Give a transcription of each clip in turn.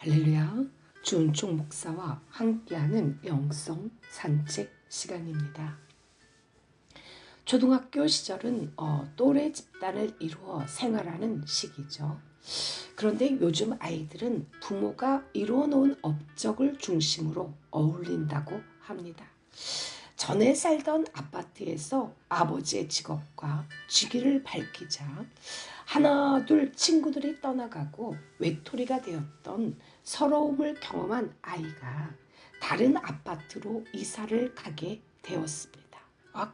할렐루야, 주은총 목사와 함께하는 영성 산책 시간입니다. 초등학교 시절은 또래 집단을 이루어 생활하는 시기죠. 그런데 요즘 아이들은 부모가 이루어 놓은 업적을 중심으로 어울린다고 합니다. 전에 살던 아파트에서 아버지의 직업과 직위를 밝히자 하나 둘 친구들이 떠나가고 외톨이가 되었던 서러움을 경험한 아이가 다른 아파트로 이사를 가게 되었습니다.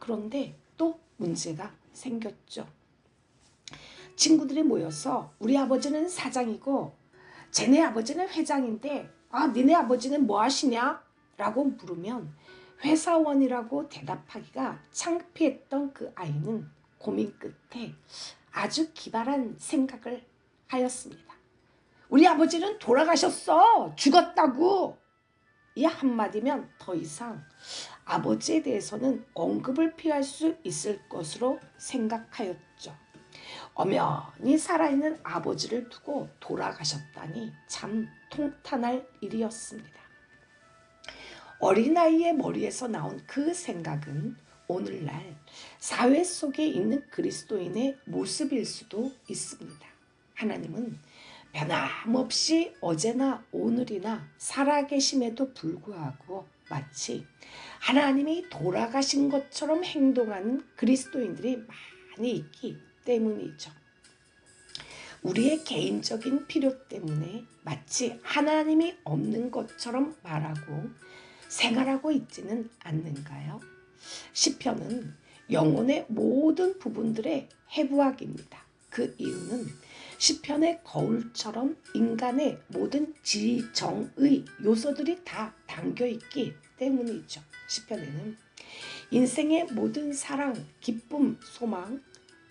그런데 또 문제가 생겼죠. 친구들이 모여서 우리 아버지는 사장이고 쟤네 아버지는 회장인데 니네 아버지는 뭐 하시냐? 라고 물으면 회사원이라고 대답하기가 창피했던 그 아이는 고민 끝에 아주 기발한 생각을 하였습니다. 우리 아버지는 돌아가셨어. 죽었다고. 이 한마디면 더 이상 아버지에 대해서는 언급을 피할 수 있을 것으로 생각하였죠. 엄연히 살아있는 아버지를 두고 돌아가셨다니 참 통탄할 일이었습니다. 어린아이의 머리에서 나온 그 생각은 오늘날 사회 속에 있는 그리스도인의 모습일 수도 있습니다. 하나님은 변함없이 어제나 오늘이나 살아계심에도 불구하고 마치 하나님이 돌아가신 것처럼 행동하는 그리스도인들이 많이 있기 때문이죠. 우리의 개인적인 필요 때문에 마치 하나님이 없는 것처럼 말하고 생활하고 있지는 않는가요? 시편은 영혼의 모든 부분들의 해부학입니다. 그 이유는 시편의 거울처럼 인간의 모든 지정의 요소들이 다 담겨있기 때문이죠. 시편에는 인생의 모든 사랑, 기쁨, 소망,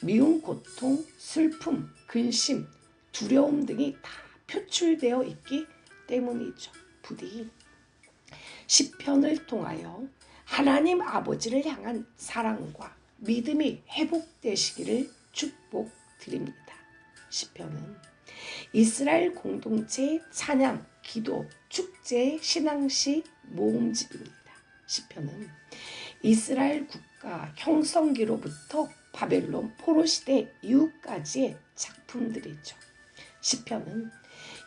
미움, 고통, 슬픔, 근심, 두려움 등이 다 표출되어 있기 때문이죠. 부디 시편을 통하여 하나님 아버지를 향한 사랑과 믿음이 회복되시기를 축복드립니다. 시편은 이스라엘 공동체의 찬양, 기도, 축제, 신앙시 모음집입니다. 시편은 이스라엘 국가 형성기로부터 바벨론 포로 시대 이후까지의 작품들이죠. 시편은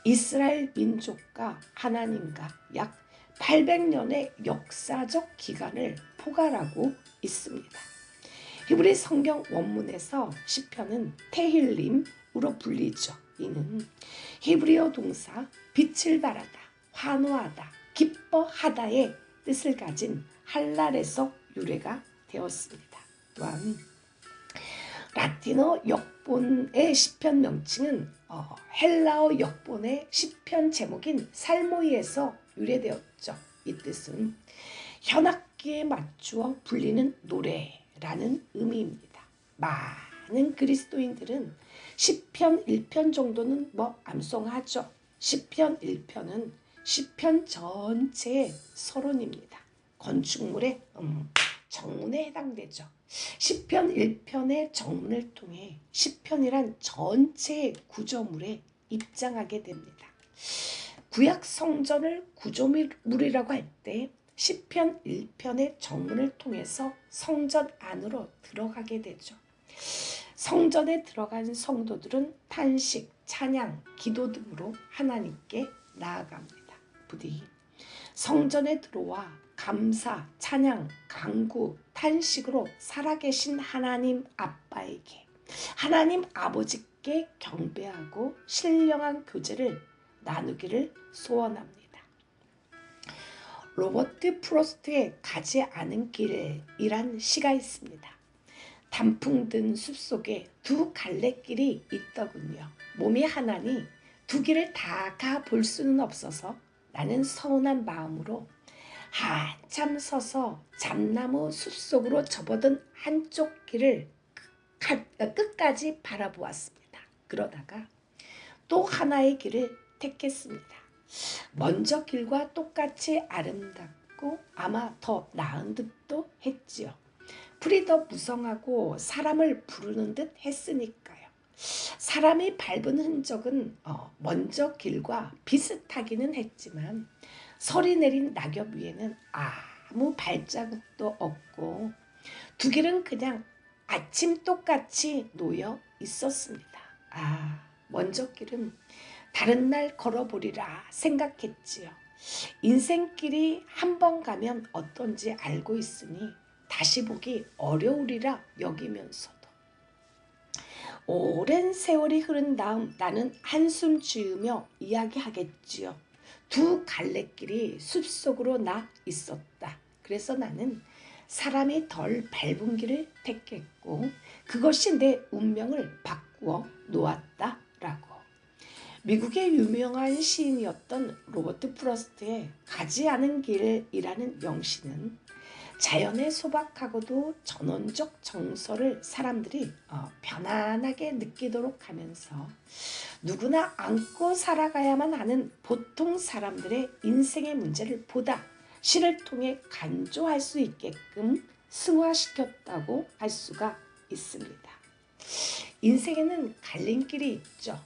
이스라엘 민족과 하나님과 약 800년의 역사적 기간을 포괄하고 있습니다. 히브리 성경 원문에서 시편은 테힐림으로 불리죠. 이는 히브리어 동사 빛을 발하다, 환호하다, 기뻐하다의 뜻을 가진 할랄에서 유래가 되었습니다. 또한 라틴어 역본의 시편 명칭은 헬라어 역본의 시편 제목인 살모이에서 유래되었죠. 이 뜻은 현악기에 맞추어 불리는 노래라는 의미입니다. 많은 그리스도인들은 시편 1편 정도는 암송하죠. 시편 1편은 시편 전체의 서론입니다. 건축물의 정문에 해당되죠. 시편 1편의 정문을 통해 시편이란 전체의 구조물에 입장하게 됩니다. 구약 성전을 구조물이라고 할 때 시편 1편의 정문을 통해서 성전 안으로 들어가게 되죠. 성전에 들어간 성도들은 탄식, 찬양, 기도 등으로 하나님께 나아갑니다. 부디 성전에 들어와 감사, 찬양, 간구, 탄식으로 살아계신 하나님 아빠에게, 하나님 아버지께 경배하고 신령한 교제를 나누기를 소원합니다. 로버트 프로스트의 가지 않은 길이란 시가 있습니다. 단풍 든 숲속에 두 갈래길이 있더군요. 몸이 하나니 두 길을 다 가 볼 수는 없어서 나는 서운한 마음으로 한참 서서 잠나무 숲속으로 접어든 한쪽 길을 끝까지 바라보았습니다. 그러다가 또 하나의 길을 택했습니다. 먼저 길과 똑같이 아름답고 아마 더 나은 듯도 했지요. 풀이 더 무성하고 사람을 부르는 듯 했으니까요. 사람이 밟은 흔적은 먼저 길과 비슷하기는 했지만 설이 내린 낙엽 위에는 아무 발자국도 없고 두 길은 그냥 아침 똑같이 놓여 있었습니다. 먼저 길은 다른 날 걸어보리라 생각했지요. 인생길이 한 번 가면 어떤지 알고 있으니 다시 보기 어려우리라 여기면서도 오랜 세월이 흐른 다음 나는 한숨 지으며 이야기하겠지요. 두 갈래길이 숲속으로 나 있었다. 그래서 나는 사람이 덜 밟은 길을 택했고 그것이 내 운명을 바꾸어 놓았다라고. 미국의 유명한 시인이었던 로버트 프로스트의 가지 않은 길이라는 명시는 자연의 소박하고도 전원적 정서를 사람들이 편안하게 느끼도록 하면서 누구나 안고 살아가야만 하는 보통 사람들의 인생의 문제를 보다 시를 통해 간조할 수 있게끔 승화시켰다고 할 수가 있습니다. 인생에는 갈림길이 있죠.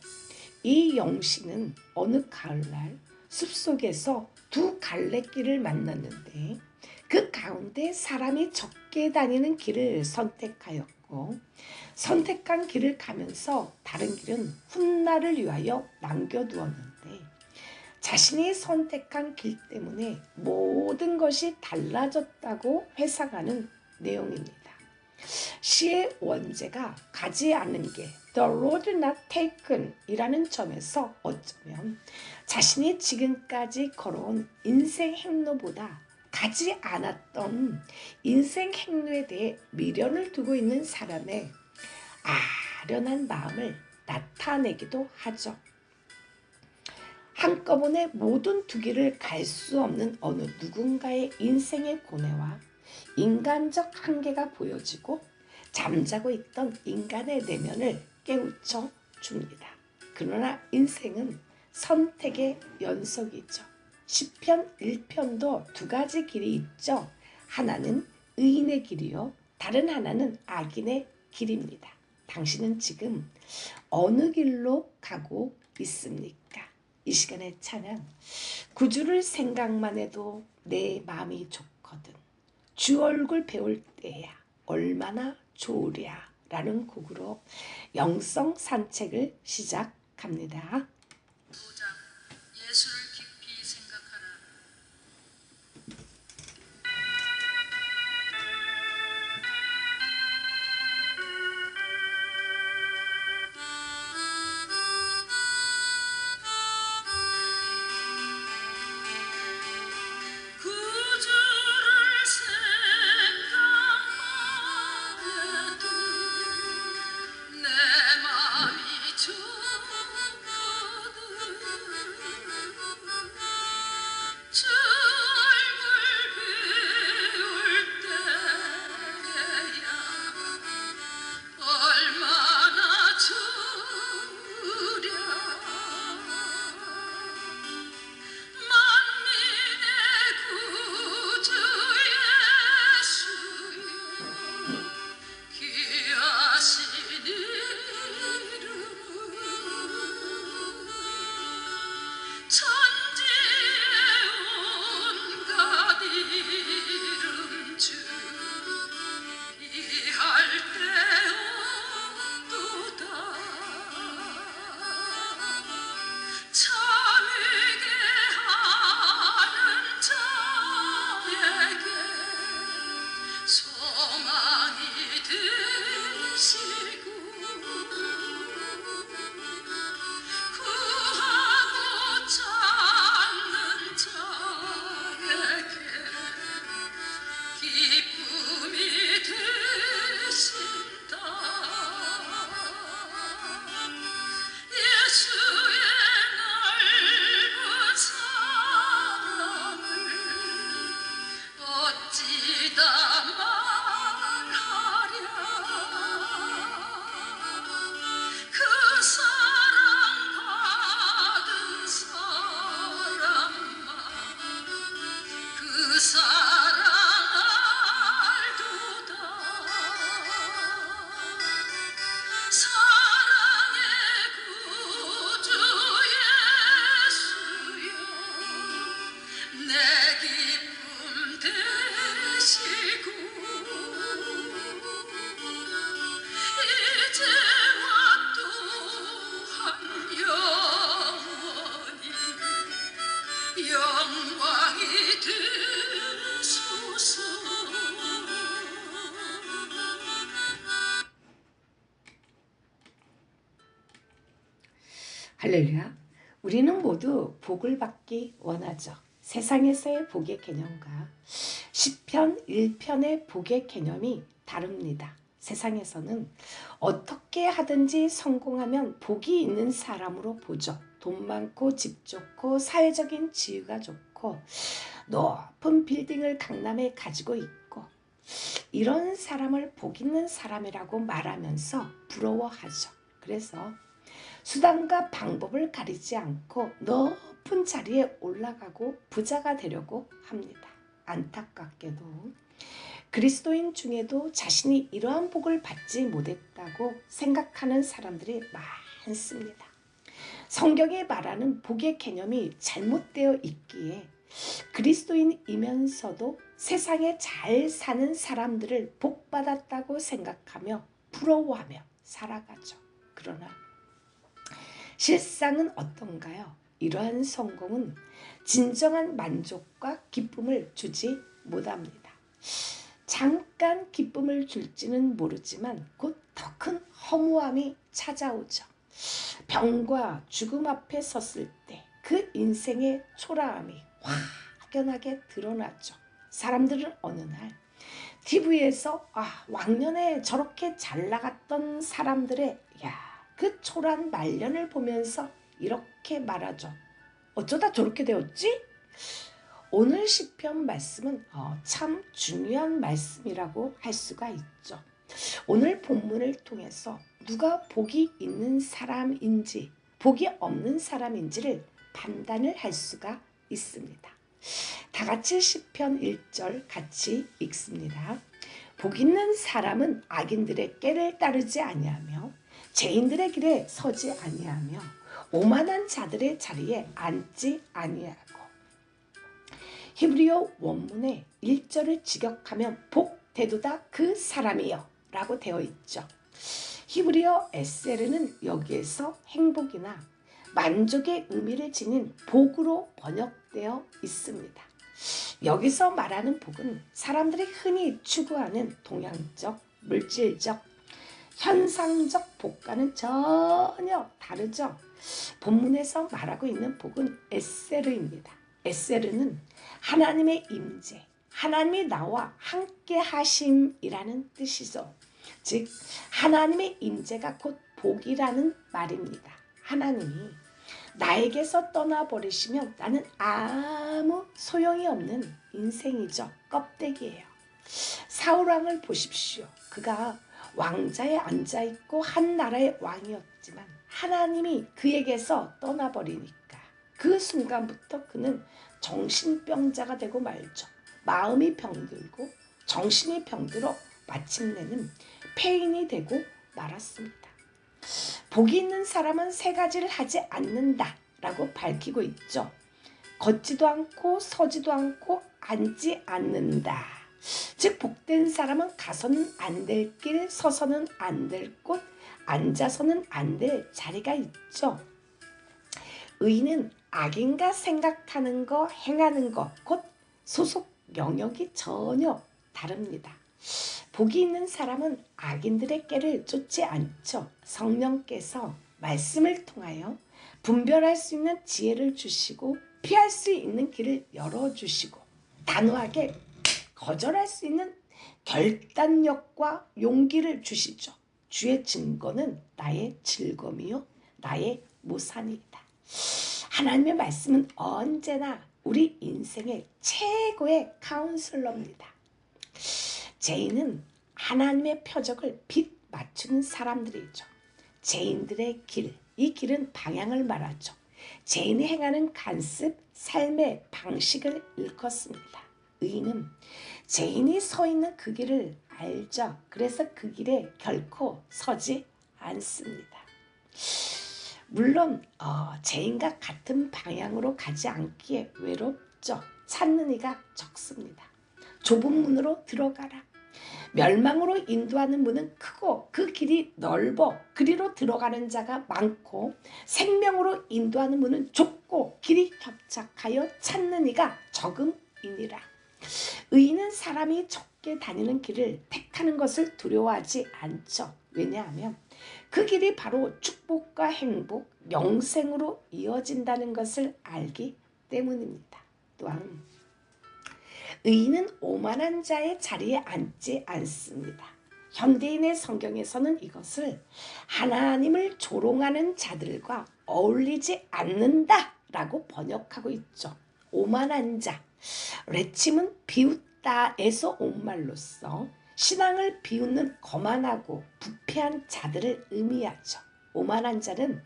이 영시는 어느 가을날 숲속에서 두 갈래길을 만났는데 그 가운데 사람이 적게 다니는 길을 선택하였고 선택한 길을 가면서 다른 길은 훗날을 위하여 남겨두었는데 자신이 선택한 길 때문에 모든 것이 달라졌다고 회상하는 내용입니다. 시의 원제가 가지 않은 길, The road not taken 이라는 점에서 어쩌면 자신이 지금까지 걸어온 인생 행로보다 가지 않았던 인생 행로에 대해 미련을 두고 있는 사람의 아련한 마음을 나타내기도 하죠. 한꺼번에 모든 두 길을 갈 수 없는 어느 누군가의 인생의 고뇌와 인간적 한계가 보여지고 잠자고 있던 인간의 내면을 깨우쳐 줍니다. 그러나 인생은 선택의 연속이죠. 시편 1편도 두 가지 길이 있죠. 하나는 의인의 길이요, 다른 하나는 악인의 길입니다. 당신은 지금 어느 길로 가고 있습니까? 이 시간의 찬양, 구주를 생각만 해도 내 마음이 좋거든. 주 얼굴 배울 때야 얼마나 좋으랴 라는 곡으로 영성 산책을 시작합니다. 예수를 깊이 생각하라. 구주를 생각하여도 내 마음이 좋거든. 영광이 되소서. 할렐루야. 우리는 모두 복을 받기 원하죠. 세상에서의 복의 개념과 시편 1편의 복의 개념이 다릅니다. 세상에서는 어떻게 하든지 성공하면 복이 있는 사람으로 보죠. 돈 많고 집 좋고 사회적인 지위가 좋고 높은 빌딩을 강남에 가지고 있고 이런 사람을 복 있는 사람이라고 말하면서 부러워하죠. 그래서 수단과 방법을 가리지 않고 높은 자리에 올라가고 부자가 되려고 합니다. 안타깝게도 그리스도인 중에도 자신이 이러한 복을 받지 못했다고 생각하는 사람들이 많습니다. 성경이 말하는 복의 개념이 잘못되어 있기에 그리스도인이면서도 세상에 잘 사는 사람들을 복받았다고 생각하며 부러워하며 살아가죠. 그러나 실상은 어떤가요? 이러한 성공은 진정한 만족과 기쁨을 주지 못합니다. 잠깐 기쁨을 줄지는 모르지만 곧 더 큰 허무함이 찾아오죠. 병과 죽음 앞에 섰을 때 그 인생의 초라함이 확연하게 드러나죠. 사람들은 어느 날 TV에서 왕년에 저렇게 잘 나갔던 사람들의 그 초라한 말년을 보면서 이렇게 말하죠. 어쩌다 저렇게 되었지? 오늘 시편 말씀은 참 중요한 말씀이라고 할 수가 있죠. 오늘 본문을 통해서 누가 복이 있는 사람인지 복이 없는 사람인지를 판단을 할 수가 있습니다. 다 같이 시편 1절 같이 읽습니다. 복 있는 사람은 악인들의 꾀를 따르지 아니하며 죄인들의 길에 서지 아니하며 오만한 자들의 자리에 앉지 아니하고. 히브리어 원문에 1절을 직역하면 복되도다 그 사람이여 라고 되어 있죠. 히브리어 에세르는 여기에서 행복이나 만족의 의미를 지닌 복으로 번역되어 있습니다. 여기서 말하는 복은 사람들이 흔히 추구하는 동양적, 물질적, 현상적 복과는 전혀 다르죠. 본문에서 말하고 있는 복은 에세르입니다. 에세르는 하나님의 임재, 하나님이 나와 함께 하심이라는 뜻이죠. 즉 하나님의 임재가 곧 복이라는 말입니다. 하나님이 나에게서 떠나버리시면 나는 아무 소용이 없는 인생이죠. 껍데기예요. 사울왕을 보십시오. 그가 왕자에 앉아있고 한 나라의 왕이었지만 하나님이 그에게서 떠나버리니까 그 순간부터 그는 정신병자가 되고 말죠. 마음이 병들고 정신이 병들어 마침내는 폐인이 되고 말았습니다. 복이 있는 사람은 세 가지를 하지 않는다 라고 밝히고 있죠. 걷지도 않고 서지도 않고 앉지 않는다. 즉 복된 사람은 가서는 안 될 길, 서서는 안 될 곳, 앉아서는 안 될 자리가 있죠. 의인은 악인가 생각하는 거, 행하는 거, 곧 소속 영역이 전혀 다릅니다. 복이 있는 사람은 악인들의 꾀를 쫓지 않죠. 성령께서 말씀을 통하여 분별할 수 있는 지혜를 주시고 피할 수 있는 길을 열어주시고 단호하게 거절할 수 있는 결단력과 용기를 주시죠. 주의 증거는 나의 즐거움이요 나의 모산이다. 하나님의 말씀은 언제나 우리 인생의 최고의 카운슬러입니다. 죄인은 하나님의 표적을 빗 맞추는 사람들이죠. 죄인들의 길, 이 길은 방향을 말하죠. 죄인이 행하는 간습, 삶의 방식을 일컫습니다. 의인은 죄인이 서 있는 그 길을 알죠. 그래서 그 길에 결코 서지 않습니다. 물론 죄인과 같은 방향으로 가지 않기에 외롭죠. 찾는 이가 적습니다. 좁은 문으로 들어가라. 멸망으로 인도하는 문은 크고 그 길이 넓어 그리로 들어가는 자가 많고 생명으로 인도하는 문은 좁고 길이 포착하여 찾는 이가 적음이니라. 의인은 사람이 좁게 다니는 길을 택하는 것을 두려워하지 않죠. 왜냐하면 그 길이 바로 축복과 행복, 영생으로 이어진다는 것을 알기 때문입니다. 또한 의인은 오만한 자의 자리에 앉지 않습니다. 현대인의 성경에서는 이것을 하나님을 조롱하는 자들과 어울리지 않는다라고 번역하고 있죠. 오만한 자, 레침은 비웃다에서 온 말로서 신앙을 비웃는 거만하고 부패한 자들을 의미하죠. 오만한 자는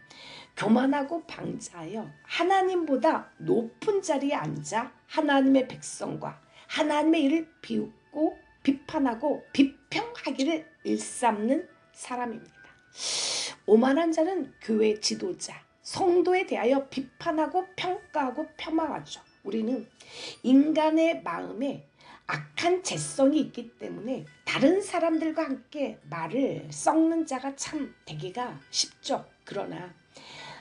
교만하고 방자하여 하나님보다 높은 자리에 앉아 하나님의 백성과 하나님의 일을 비웃고 비판하고 비평하기를 일삼는 사람입니다. 오만한 자는 교회 지도자, 성도에 대하여 비판하고 평가하고 폄하하죠. 우리는 인간의 마음에 악한 재성이 있기 때문에 다른 사람들과 함께 말을 썩는 자가 참 되기가 쉽죠. 그러나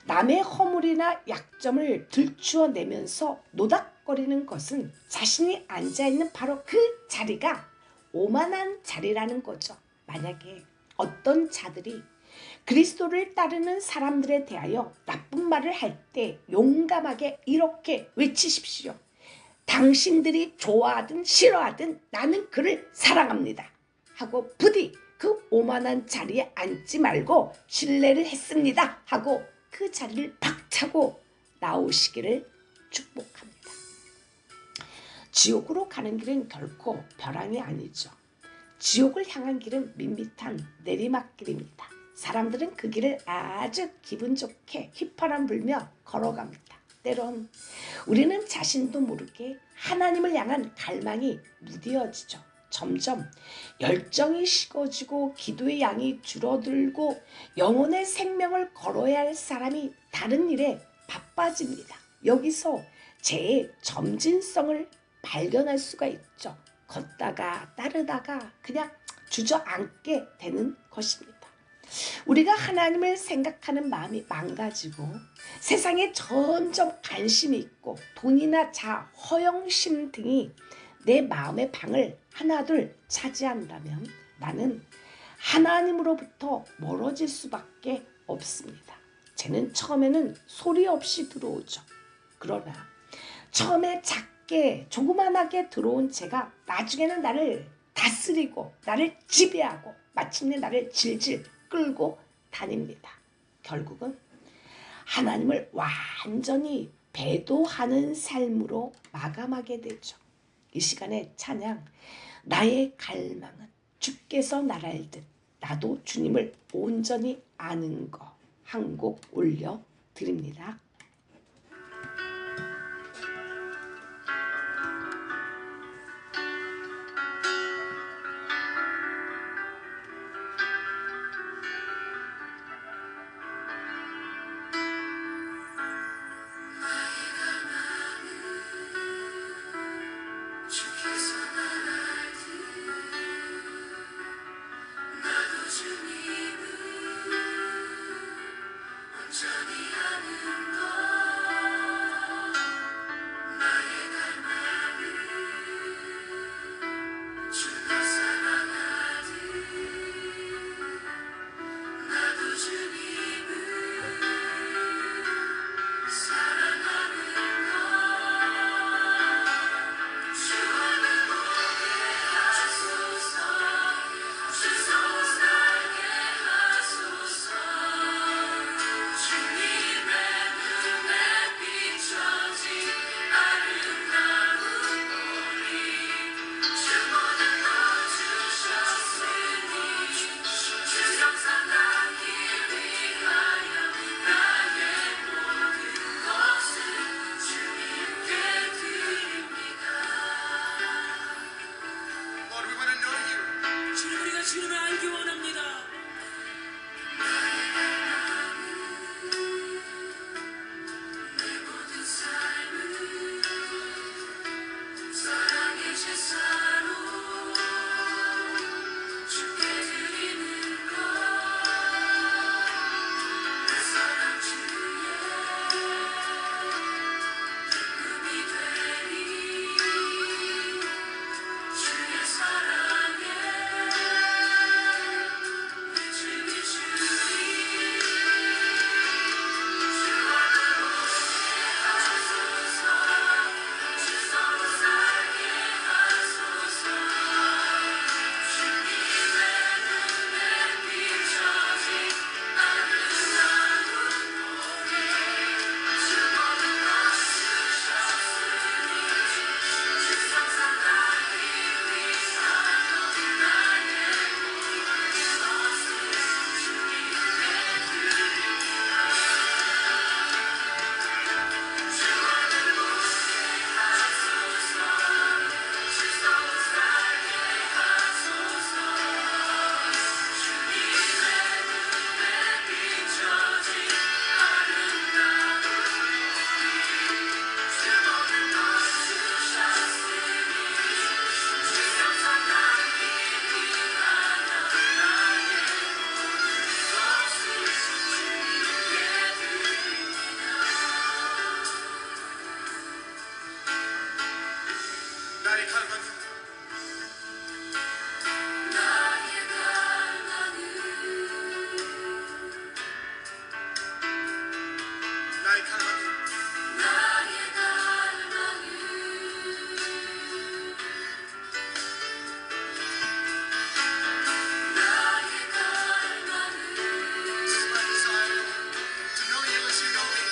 남의 허물이나 약점을 들추어내면서 노닥거리는 것은 자신이 앉아있는 바로 그 자리가 오만한 자리라는 거죠. 만약에 어떤 자들이 그리스도를 따르는 사람들에 대하여 나쁜 말을 할 때 용감하게 이렇게 외치십시오. 당신들이 좋아하든 싫어하든 나는 그를 사랑합니다. 하고 부디 그 오만한 자리에 앉지 말고 신뢰를 했습니다. 하고 그 자리를 박차고 나오시기를 축복합니다. 지옥으로 가는 길은 결코 벼랑이 아니죠. 지옥을 향한 길은 밋밋한 내리막길입니다. 사람들은 그 길을 아주 기분 좋게 휘파람 불며 걸어갑니다. 때론 우리는 자신도 모르게 하나님을 향한 갈망이 무뎌지죠. 점점 열정이 식어지고 기도의 양이 줄어들고 영혼의 생명을 걸어야 할 사람이 다른 일에 바빠집니다. 여기서 제 점진성을 발견할 수가 있죠. 걷다가 따르다가 그냥 주저앉게 되는 것입니다. 우리가 하나님을 생각하는 마음이 망가지고 세상에 점점 관심이 있고 돈이나 자, 허영심 등이 내 마음의 방을 하나둘 차지한다면 나는 하나님으로부터 멀어질 수밖에 없습니다. 쟤는 처음에는 소리 없이 들어오죠. 그러나 처음에 작게 조그만하게 들어온 쟤가 나중에는 나를 다스리고 나를 지배하고 마침내 나를 질질 끌고 다닙니다. 결국은 하나님을 완전히 배도하는 삶으로 마감하게 되죠. 이 시간에 찬양, 나의 갈망은 주께서 나랄 듯 나도 주님을 온전히 아는 거 한 곡 올려드립니다. 온전히 아는 것 나의 갈망은 나의 갈망은 This is my desire, to know you as you know me.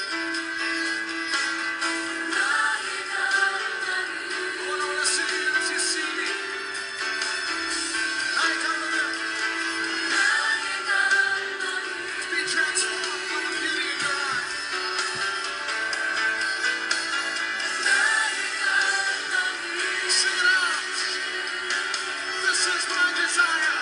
Lord, I want to see you as you see me. 나의 갈망은 to be transformed by the beauty of your eyes. Sing it out. This is my desire.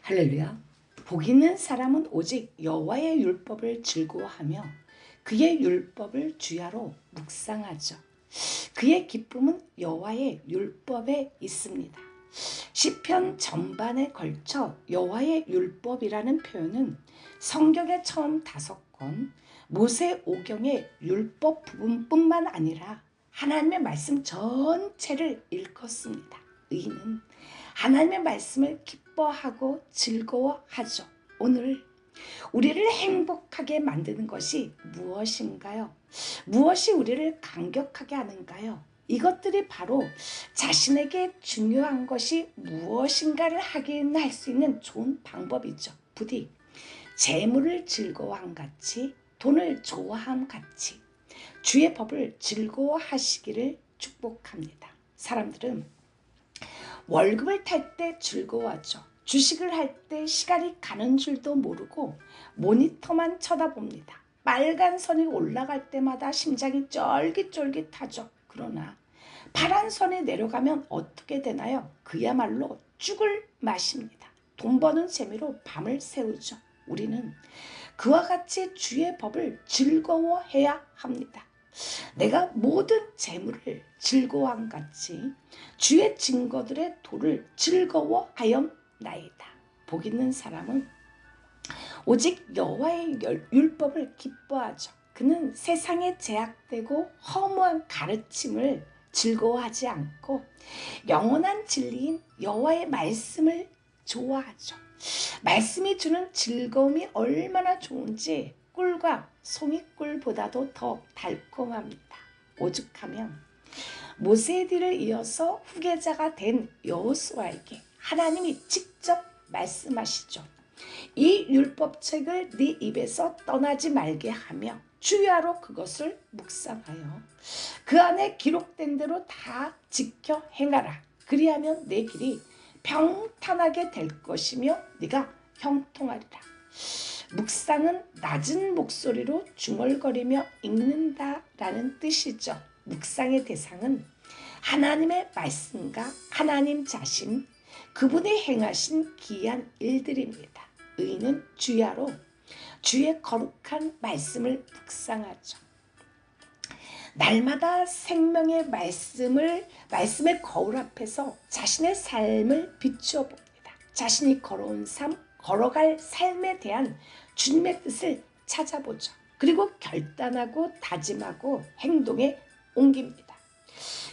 할렐루야. 복 있는 사람은 오직 여호와의 율법을 즐거워하며 그의 율법을 주야로 묵상하죠. 그의 기쁨은 여호와의 율법에 있습니다. 시편 전반에 걸쳐 여호와의 율법이라는 표현은 성경의 처음 5권 모세오경의 율법 부분뿐만 아니라 하나님의 말씀 전체를 일컫습니다. 의인은 하나님의 말씀을 기뻐하고 즐거워하죠. 오늘 우리를 행복하게 만드는 것이 무엇인가요? 무엇이 우리를 감격하게 하는가요? 이것들이 바로 자신에게 중요한 것이 무엇인가를 확인할 수 있는 좋은 방법이죠. 부디 재물을 즐거워함 같이 돈을 좋아함 같이 주의 법을 즐거워하시기를 축복합니다. 사람들은 월급을 탈 때 즐거워하죠. 주식을 할 때 시간이 가는 줄도 모르고 모니터만 쳐다봅니다. 빨간 선이 올라갈 때마다 심장이 쫄깃쫄깃하죠. 그러나 파란 선이 내려가면 어떻게 되나요? 그야말로 죽을 맛입니다. 돈 버는 재미로 밤을 새우죠. 우리는 그와 같이 주의 법을 즐거워해야 합니다. 내가 모든 재물을 즐거워함 같이 주의 증거들의 도를 즐거워하였나이다. 복 있는 사람은 오직 여호와의 율법을 기뻐하죠. 그는 세상에 제약되고 허무한 가르침을 즐거워하지 않고 영원한 진리인 여호와의 말씀을 좋아하죠. 말씀이 주는 즐거움이 얼마나 좋은지 꿀과 송이꿀보다도 더 달콤합니다. 오죽하면 모세의 뒤를 이어서 후계자가 된 여호수아에게 하나님이 직접 말씀하시죠. 이 율법책을 네 입에서 떠나지 말게 하며 주야로 그것을 묵상하여 그 안에 기록된 대로 다 지켜 행하라. 그리하면 내 길이 평탄하게 될 것이며 네가 형통하리라. 묵상은 낮은 목소리로 중얼거리며 읽는다라는 뜻이죠. 묵상의 대상은 하나님의 말씀과 하나님 자신, 그분이 행하신 기이한 일들입니다. 의인은 주야로 주의 거룩한 말씀을 묵상하죠. 날마다 생명의 말씀의 거울 앞에서 자신의 삶을 비추어 봅니다. 자신이 걸어온 삶, 걸어갈 삶에 대한 주님의 뜻을 찾아보죠. 그리고 결단하고 다짐하고 행동에 옮깁니다.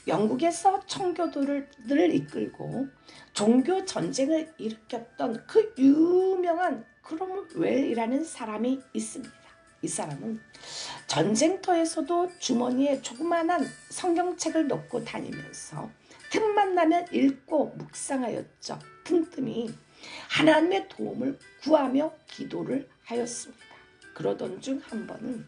영국에서 청교도들을 이끌고 종교 전쟁을 일으켰던 그 유명한 크롬웰이라는 사람이 있습니다. 이 사람은 전쟁터에서도 주머니에 조그만한 성경책을 넣고 다니면서 틈만 나면 읽고 묵상하였죠. 틈틈이 하나님의 도움을 구하며 기도를 하였습니다. 그러던 중 한 번은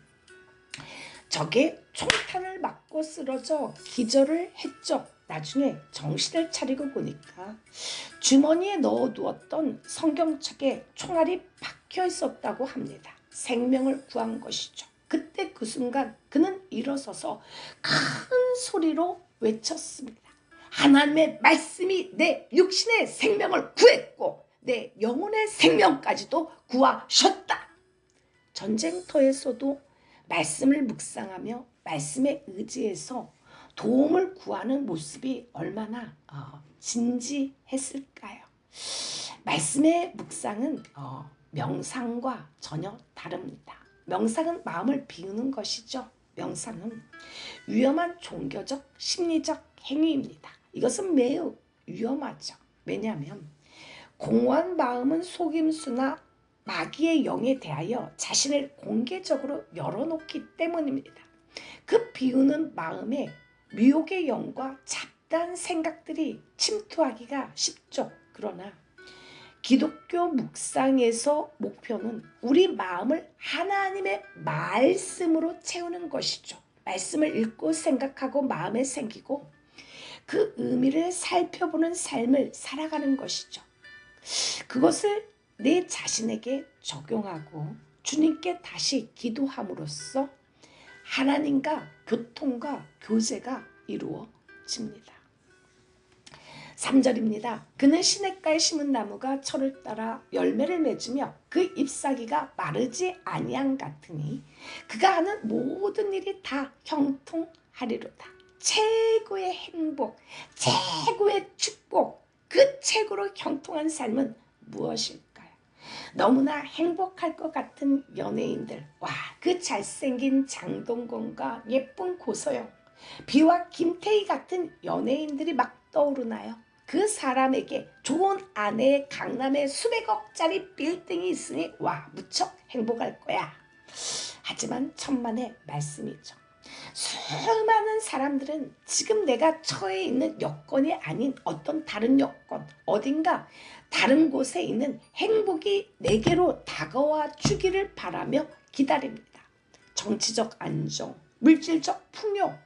적의 총탄을 맞고 쓰러져 기절을 했죠. 나중에 정신을 차리고 보니까 주머니에 넣어두었던 성경책에 총알이 박혀 있었다고 합니다. 생명을 구한 것이죠. 그때 그 순간 그는 일어서서 큰 소리로 외쳤습니다. 하나님의 말씀이 내 육신의 생명을 구했고 내 영혼의 생명까지도 구하셨다. 전쟁터에서도 말씀을 묵상하며 말씀에 의지해서 도움을 구하는 모습이 얼마나 진지했을까요? 말씀의 묵상은 명상과 전혀 다릅니다. 명상은 마음을 비우는 것이죠. 명상은 위험한 종교적 심리적 행위입니다. 이것은 매우 위험하죠. 왜냐하면 공허한 마음은 속임수나 마귀의 영에 대하여 자신을 공개적으로 열어놓기 때문입니다. 그 비우는 마음에 미혹의 영과 잡다한 생각들이 침투하기가 쉽죠. 그러나 기독교 묵상에서 목표는 우리 마음을 하나님의 말씀으로 채우는 것이죠. 말씀을 읽고 생각하고 마음에 생기고 그 의미를 살펴보는 삶을 살아가는 것이죠. 그것을 내 자신에게 적용하고 주님께 다시 기도함으로써 하나님과 교통과 교제가 이루어집니다. 3절입니다. 그는 시냇가에 심은 나무가 철을 따라 열매를 맺으며 그 잎사귀가 마르지 아니함 같으니 그가 하는 모든 일이 다 형통하리로다. 최고의 행복, 최고의 축복, 그 최고로 형통한 삶은 무엇일까요? 너무나 행복할 것 같은 연예인들, 그 잘생긴 장동건과 예쁜 고소영, 비와 김태희 같은 연예인들이 막 떠오르나요? 그 사람에게 좋은 아내의 강남에 수백억짜리 빌딩이 있으니 무척 행복할 거야. 하지만 천만의 말씀이죠. 수많은 사람들은 지금 내가 처해 있는 여건이 아닌 어떤 다른 여건, 어딘가 다른 곳에 있는 행복이 내게로 다가와 주기를 바라며 기다립니다. 정치적 안정, 물질적 풍요,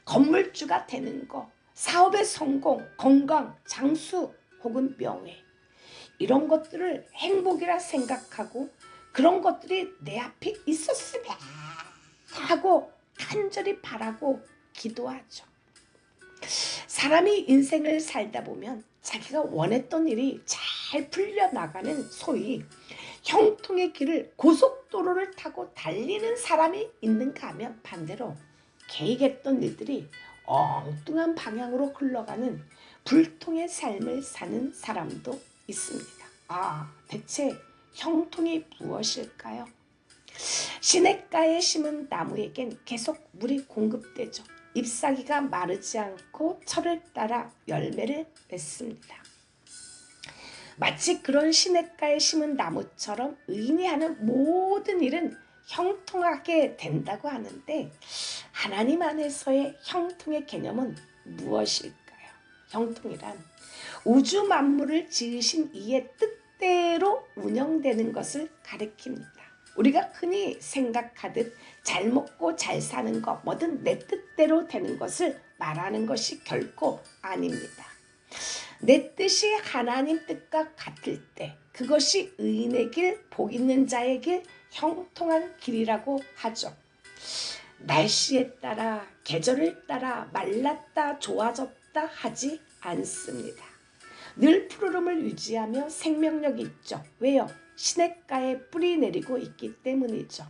건물주가 되는 것, 사업의 성공, 건강, 장수 혹은 명예, 이런 것들을 행복이라 생각하고 그런 것들이 내 앞에 있었으면 하고 간절히 바라고 기도하죠. 사람이 인생을 살다 보면 자기가 원했던 일이 잘 풀려나가는 소위 형통의 길을 고속도로를 타고 달리는 사람이 있는가 하면 반대로 계획했던 일들이 엉뚱한 방향으로 흘러가는 불통의 삶을 사는 사람도 있습니다. 대체 형통이 무엇일까요? 시냇가에 심은 나무에겐 계속 물이 공급되죠. 잎사귀가 마르지 않고 철을 따라 열매를 맺습니다. 마치 그런 시냇가에 심은 나무처럼 의인이 하는 모든 일은 형통하게 된다고 하는데 하나님 안에서의 형통의 개념은 무엇일까요? 형통이란 우주 만물을 지으신 이의 뜻대로 운영되는 것을 가리킵니다. 우리가 흔히 생각하듯 잘 먹고 잘 사는 것, 뭐든 내 뜻대로 되는 것을 말하는 것이 결코 아닙니다. 내 뜻이 하나님 뜻과 같을 때 그것이 의인의 길, 복 있는 자의 길, 형통한 길이라고 하죠. 날씨에 따라, 계절을 따라 말랐다, 좋아졌다 하지 않습니다. 늘 푸르름을 유지하며 생명력이 있죠. 왜요? 시냇가에 뿌리 내리고 있기 때문이죠.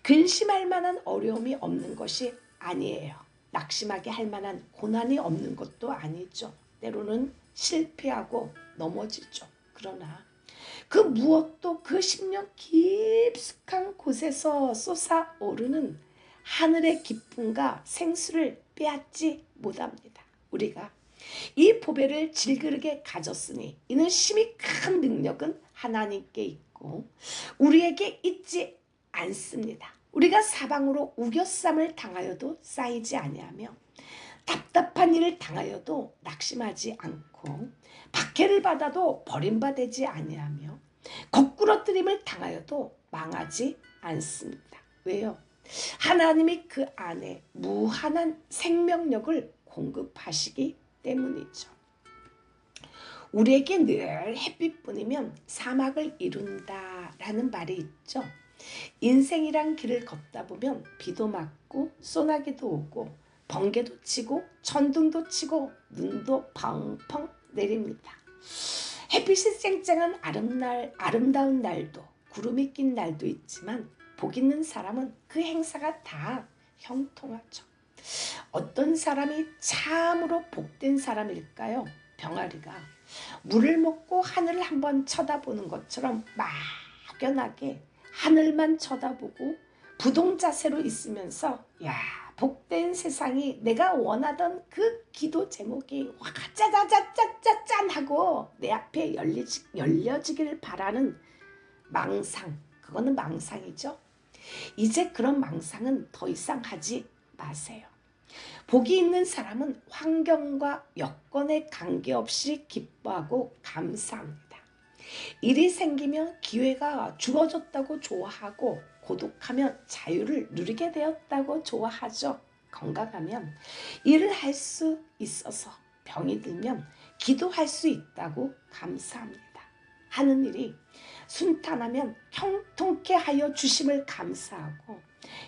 근심할 만한 어려움이 없는 것이 아니에요. 낙심하게 할 만한 고난이 없는 것도 아니죠. 때로는 실패하고 넘어지죠. 그러나 그 무엇도 그 심령 깊숙한 곳에서 솟아오르는 하늘의 기쁨과 생수를 빼앗지 못합니다. 우리가 이 보배를 질그릇에 가졌으니 이는 심히 큰 능력은 하나님께 있고 우리에게 있지 않습니다. 우리가 사방으로 우겨쌈을 당하여도 쌓이지 아니하며 답답한 일을 당하여도 낙심하지 않고 박해를 받아도 버림받지 아니하며 거꾸러뜨림을 당하여도 망하지 않습니다. 왜요? 하나님이 그 안에 무한한 생명력을 공급하시기 때문이죠. 우리에게 늘 햇빛뿐이면 사막을 이룬다라는 말이 있죠. 인생이란 길을 걷다 보면 비도 맞고 소나기도 오고 번개도 치고 천둥도 치고 눈도 펑펑 내립니다. 햇빛이 쨍쨍한 아름다운 날도 구름이 낀 날도 있지만 복 있는 사람은 그 행사가 다 형통하죠. 어떤 사람이 참으로 복된 사람일까요? 병아리가 물을 먹고 하늘을 한번 쳐다보는 것처럼 막연하게 하늘만 쳐다보고 부동자세로 있으면서 야, 복된 세상이 내가 원하던 그 기도 제목이 짜자자자자짠 하고 내 앞에 열려지기를 바라는 망상, 그거는 망상이죠. 이제 그런 망상은 더 이상 하지 마세요. 복이 있는 사람은 환경과 여건에 관계없이 기뻐하고 감사합니다. 일이 생기면 기회가 주어졌다고 좋아하고 고독하면 자유를 누리게 되었다고 좋아하죠. 건강하면 일을 할 수 있어서 병이 들면 기도할 수 있다고 감사합니다. 하는 일이 순탄하면 형통케 하여 주심을 감사하고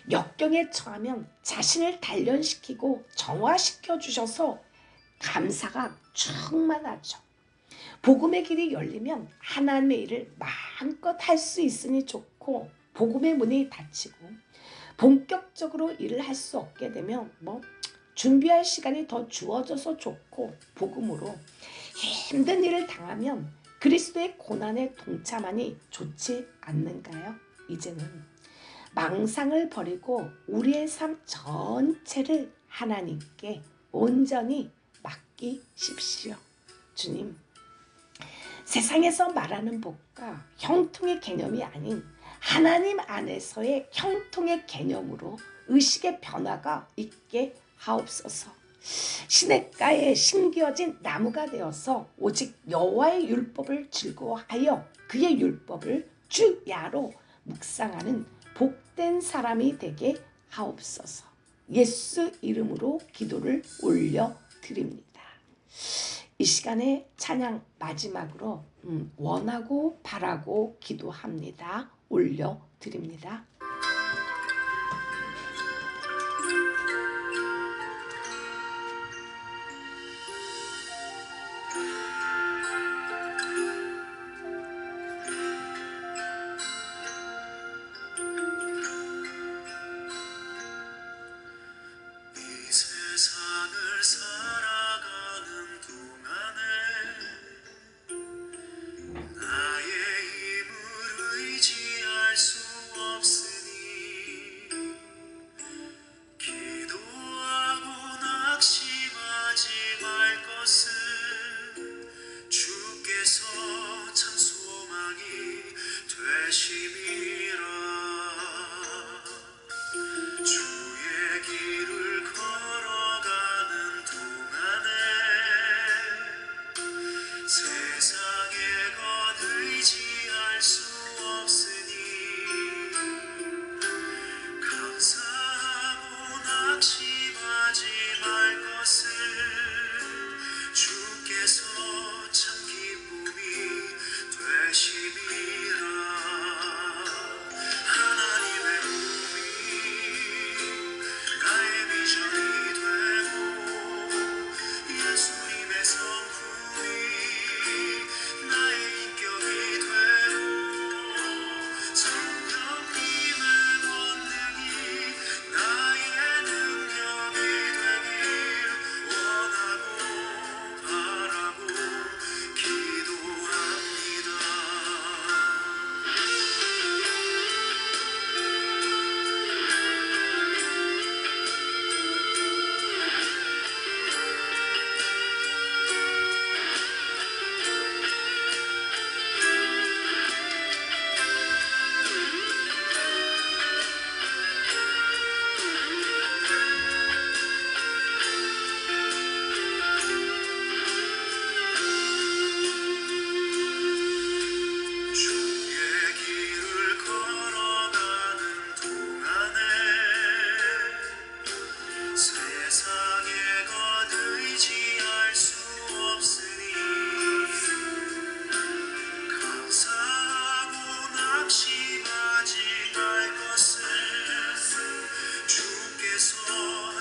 역경에 처하면 자신을 단련시키고 정화시켜 주셔서 감사가 충만하죠. 복음의 길이 열리면 하나님의 일을 마음껏 할 수 있으니 좋고 복음의 문이 닫히고 본격적으로 일을 할 수 없게 되면 준비할 시간이 더 주어져서 좋고 복음으로 힘든 일을 당하면 그리스도의 고난에 동참하니 좋지 않는가요? 이제는 망상을 버리고 우리의 삶 전체를 하나님께 온전히 맡기십시오. 주님, 세상에서 말하는 복과 형통의 개념이 아닌 하나님 안에서의 형통의 개념으로 의식의 변화가 있게 하옵소서. 시냇가에 심겨진 나무가 되어서 오직 여호와의 율법을 즐거워하여 그의 율법을 주야로 묵상하는 복된 사람이 되게 하옵소서. 예수 이름으로 기도를 올려드립니다. 이 시간에 찬양 마지막으로 원하고 바라고 기도합니다. 올려드립니다. 이 세상을 살아가는 동안에 나의 힘을 의지할 수 없으니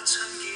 참